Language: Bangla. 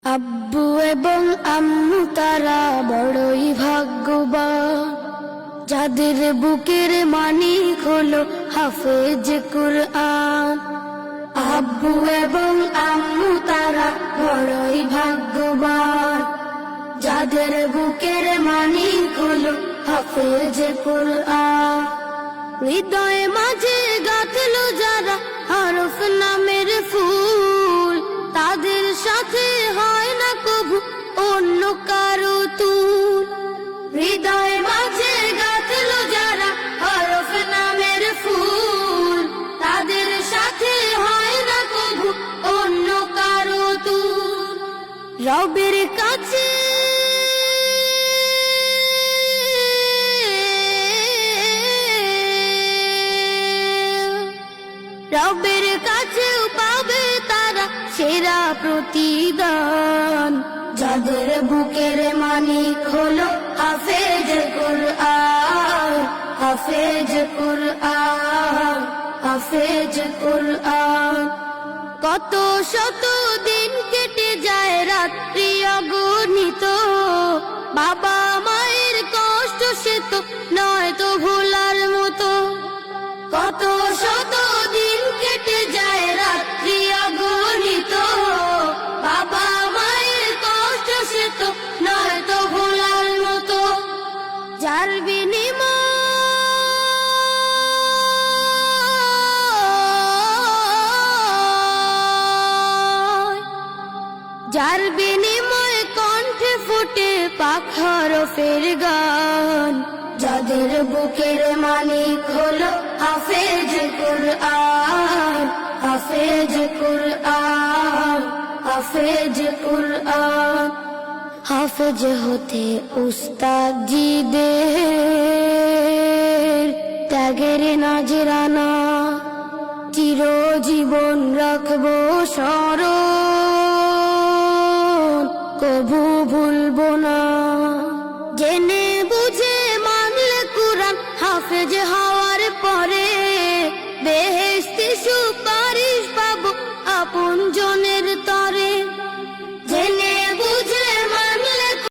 আব্বু এবং আম্মু তারা বড়ই ভাগ্যবান, যাদের বুকের মানিক হলো হাফেজ কুরআন। আব্বু এবং আম্মু তারা বড়ই ভাগ্যবান, যাদের বুকের মানিক হলো হাফেজ কুরআন। হৃদয়ে মাঝে গাঁথলো যারা হরফ নামের ফুল, তাদের সাথে হয় না কবু অন্য কারো তুল। হৃদয়ে মাঝে গাঁথলো যারা হরফ নামের ফুল, তাদের সাথে হয় না কবু অন্য কারো তুল। রবের কাছে রবের কাছেও পাবে তারা সেরা প্রতিদান, যাদের বুকের মানিক হলো হাফেজ কুরআন। হাফেজ কুরআন, হাফেজ কুরআন। কত শত দিন কেটে যায় রাত্রি অগণিত, বাবা মায়ের কষ্ট সে তো নয় তো ভোলার মতো। কত শত দিন কেটে যায় রাত্রি অগণিত, বাবা মায়ের কষ্ট সে তো নয় তো ভোলার মতো। যার বিনিময়ে কণ্ঠে ফুটে পাক হরফের গান, যাদের বুকের মানিক হলো হাফেজ কুরআন। হাফেজ কুরআন, হাফেজ কুরআন। হাফেজ হতে উস্তাদ জিদের ত্যাগের নাজরানা, চিরজীবন রাখবো স্মরণ, কভু ভুলবো না।